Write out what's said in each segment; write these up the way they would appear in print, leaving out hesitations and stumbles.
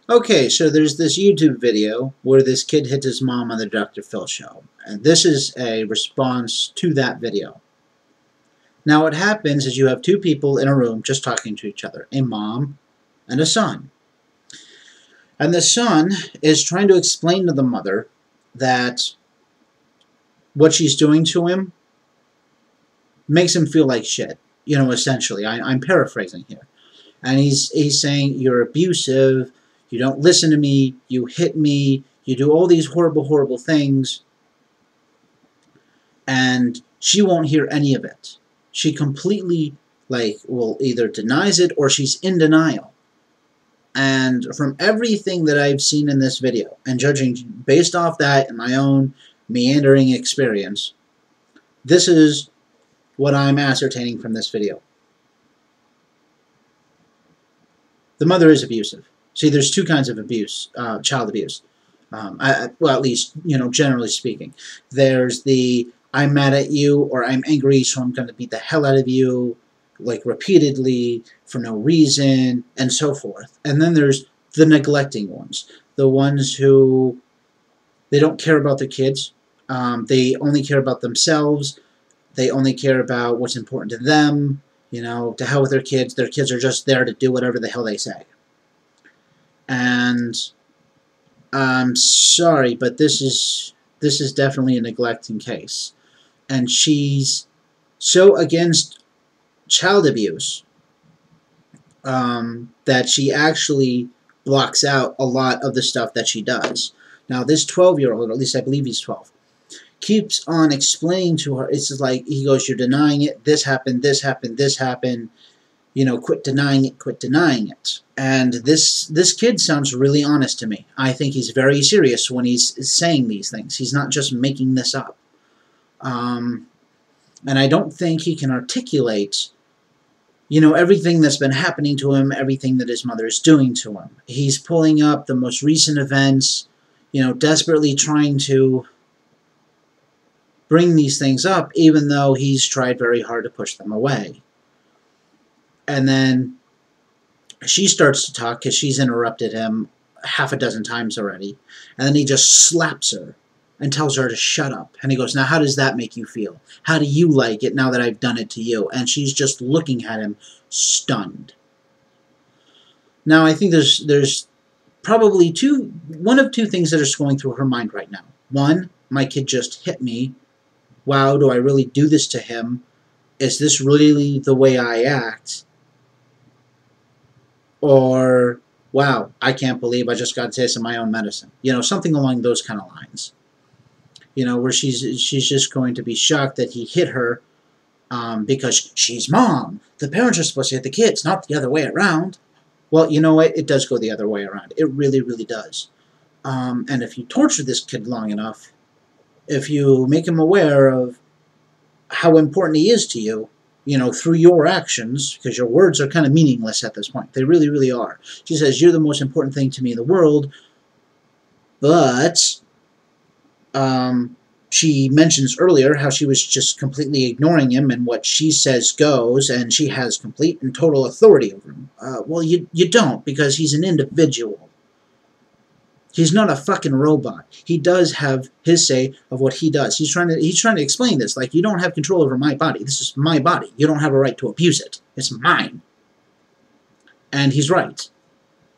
Okay, so there's this YouTube video where this kid hits his mom on the Dr. Phil show. And this is a response to that video. Now what happens is you have two people in a room just talking to each other, a mom and a son. And the son is trying to explain to the mother that what she's doing to him makes him feel like shit. You know, essentially. I'm paraphrasing here. And he's saying, you're abusive, you don't listen to me, you hit me, you do all these horrible, horrible things. And she won't hear any of it. She completely, will either denies it or she's in denial. And from everything that I've seen in this video, and judging based off that and my own meandering experience, this is what I'm ascertaining from this video. The mother is abusive. See, there's two kinds of abuse, child abuse. Well, at least, generally speaking. There's the, I'm mad at you, or I'm angry, so I'm going to beat the hell out of you, repeatedly, for no reason, and so forth. And then there's the neglecting ones. The ones who, they don't care about their kids. They only care about themselves. They only care about what's important to them. To hell with their kids. Their kids are just there to do whatever the hell they say. And I'm sorry, but this is definitely a neglecting case. And she's so against child abuse that she actually blocks out a lot of the stuff that she does. Now, this 12-year-old, or at least I believe he's 12, keeps on explaining to her, it's like, he goes, you're denying it, this happened, this happened, this happened, quit denying it, quit denying it. And this kid sounds really honest to me. I think he's very serious when he's saying these things. He's not just making this up. And I don't think he can articulate, everything that's been happening to him, everything that his mother is doing to him. He's pulling up the most recent events, desperately trying to bring these things up, even though he's tried very hard to push them away. And then she starts to talk because she's interrupted him half a dozen times already. And then he just slaps her and tells her to shut up. And he goes, now how does that make you feel? How do you like it now that I've done it to you? And she's just looking at him, stunned. Now I think there's probably one of two things that are going through her mind right now. One, my kid just hit me. Wow, do I really do this to him? Is this really the way I act? Or, wow, I can't believe I just got a taste of my own medicine. Something along those kind of lines. Where she's just going to be shocked that he hit her because she's mom. The parents are supposed to hit the kids, not the other way around. Well, you know what? It does go the other way around. It really, really does. And if you torture this kid long enough, if you make him aware of how important he is to you, through your actions, because your words are kind of meaningless at this point. They really, really are. She says, you're the most important thing to me in the world, but she mentions earlier how she was just completely ignoring him, and what she says goes, and she has complete and total authority over him. Well, you don't, because he's an individual. He's not a fucking robot. He does have his say of what he does. He's trying to explain this. Like, you don't have control over my body. This is my body. You don't have a right to abuse it. It's mine. And he's right.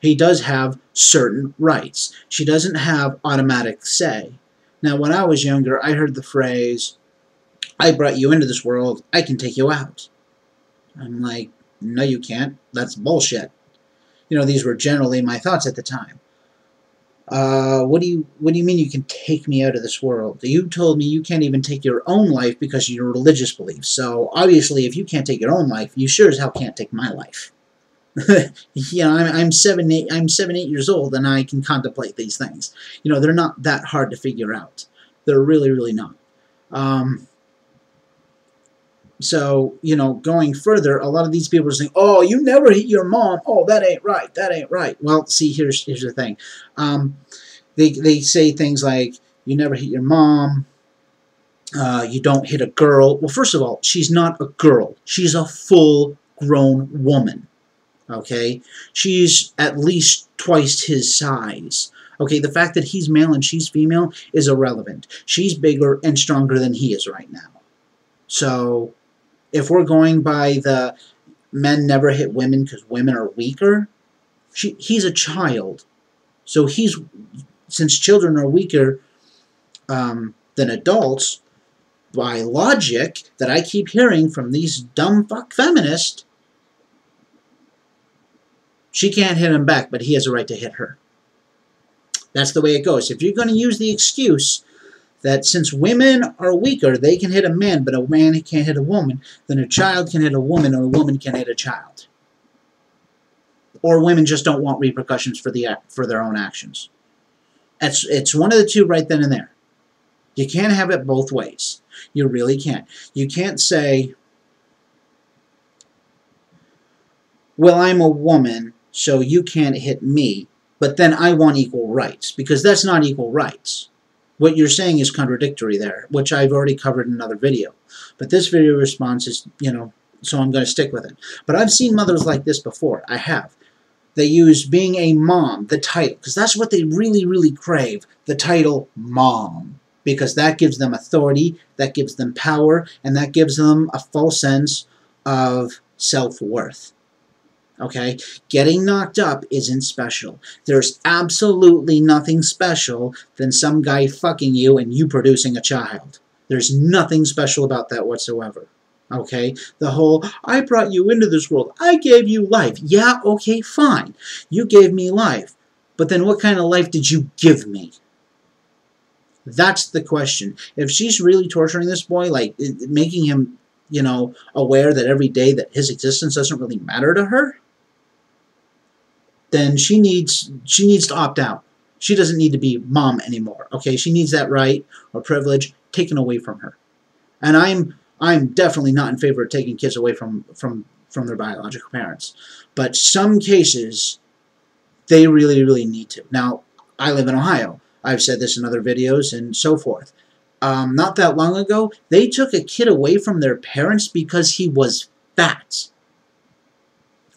He does have certain rights. She doesn't have automatic say. Now, when I was younger, I heard the phrase, I brought you into this world, I can take you out. I'm like, no you can't. That's bullshit. These were generally my thoughts at the time. What do you mean you can take me out of this world? You told me you can't even take your own life because of your religious beliefs. So obviously, if you can't take your own life, you sure as hell can't take my life. I'm 7, 8 years old, and I can contemplate these things. They're not that hard to figure out. They're really, really not. So, going further, a lot of these people are saying, oh, you never hit your mom. Oh, that ain't right. That ain't right. Well, see, here's the thing. They say things like, you never hit your mom. You don't hit a girl. Well, first of all, she's not a girl. She's a full-grown woman. Okay? She's at least twice his size. Okay, the fact that he's male and she's female is irrelevant. She's bigger and stronger than he is right now. So, if we're going by the men never hit women because women are weaker, he's a child. So since children are weaker than adults, by logic that I keep hearing from these dumb fuck feminists, she can't hit him back, but he has a right to hit her. That's the way it goes. If you're going to use the excuse that since women are weaker, they can hit a man, but a man can't hit a woman, then a child can hit a woman, or a woman can hit a child. Or women just don't want repercussions for their own actions. It's one of the two right then and there. You can't have it both ways. You really can't. You can't say, well, I'm a woman, so you can't hit me, but then I want equal rights, because that's not equal rights. What you're saying is contradictory there, which I've already covered in another video. But this video response is, so I'm going to stick with it. But I've seen mothers like this before. I have. They use being a mom, the title, because that's what they really, really crave, the title mom. Because that gives them authority, that gives them power, and that gives them a false sense of self-worth. Okay? Getting knocked up isn't special. There's absolutely nothing special than some guy fucking you and you producing a child. There's nothing special about that whatsoever. Okay? The whole, I brought you into this world. I gave you life. Yeah, okay, fine. You gave me life. But then what kind of life did you give me? That's the question. If she's really torturing this boy, like making him, aware that every day that his existence doesn't really matter to her, then she needs to opt out. She doesn't need to be mom anymore. Okay, she needs that right or privilege taken away from her. And I'm definitely not in favor of taking kids away from their biological parents. But some cases, they really, really need to. Now, I live in Ohio. I've said this in other videos and so forth. Not that long ago, they took a kid away from their parents because he was fat.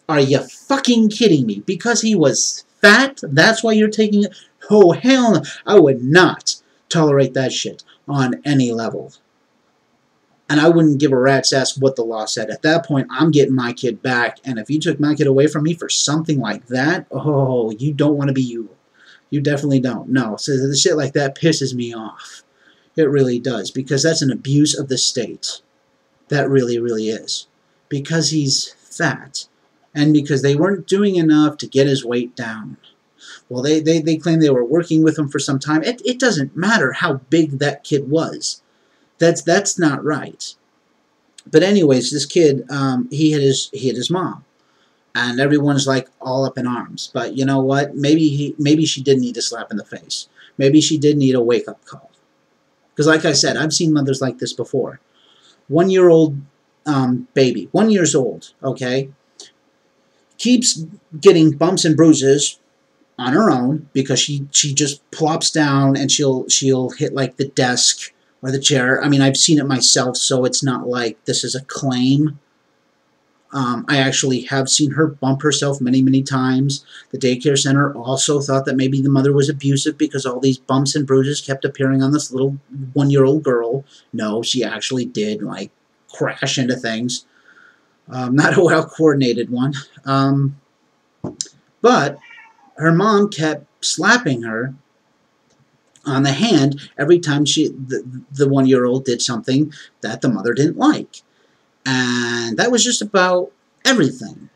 Are you fucking kidding me? Because he was fat? That's why you're taking it? Oh, hell no. I would not tolerate that shit on any level. And I wouldn't give a rat's ass what the law said. At that point, I'm getting my kid back. And if you took my kid away from me for something like that, oh, you don't want to be you. You definitely don't. No, so the shit like that pisses me off. It really does, because that's an abuse of the state. That really, really is. Because he's fat, and because they weren't doing enough to get his weight down. Well, they claim they were working with him for some time. It doesn't matter how big that kid was. That's not right. But anyways, this kid, he hit his mom. And everyone's like all up in arms. But you know what? Maybe she did need a slap in the face. Maybe she did need a wake-up call. Because like I said, I've seen mothers like this before. 1-year-old baby, 1 year old, okay, keeps getting bumps and bruises on her own because she just plops down and she'll hit like the desk or the chair. I mean, I've seen it myself, so it's not like this is a claim. I actually have seen her bump herself many, many times. The daycare center also thought that maybe the mother was abusive because all these bumps and bruises kept appearing on this little 1-year-old girl. No, she actually did, like, crash into things. Not a well-coordinated one. But her mom kept slapping her on the hand every time the 1-year-old did something that the mother didn't like. And that was just about everything.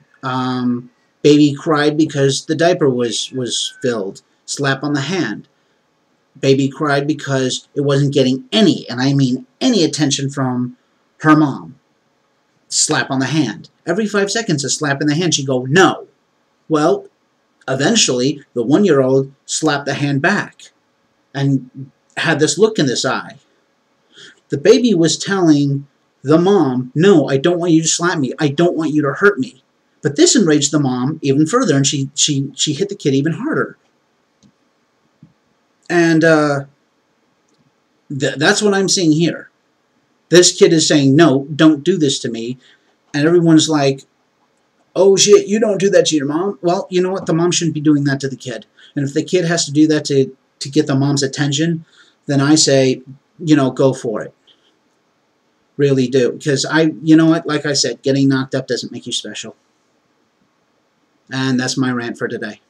Baby cried because the diaper was filled. Slap on the hand. Baby cried because it wasn't getting any, and I mean any attention from her mom. Slap on the hand. Every 5 seconds a slap in the hand. She'd go, no. Well, eventually the 1-year-old slapped the hand back and had this look in this eye. The baby was telling the mom, no, I don't want you to slap me. I don't want you to hurt me. But this enraged the mom even further, and she hit the kid even harder. And that's what I'm seeing here. This kid is saying, no, don't do this to me. And everyone's like, oh shit, you don't do that to your mom. Well, you know what? The mom shouldn't be doing that to the kid. And if the kid has to do that to get the mom's attention, then I say, you know, go for it. Really do. Because you know what? Like I said, getting knocked up doesn't make you special. And that's my rant for today.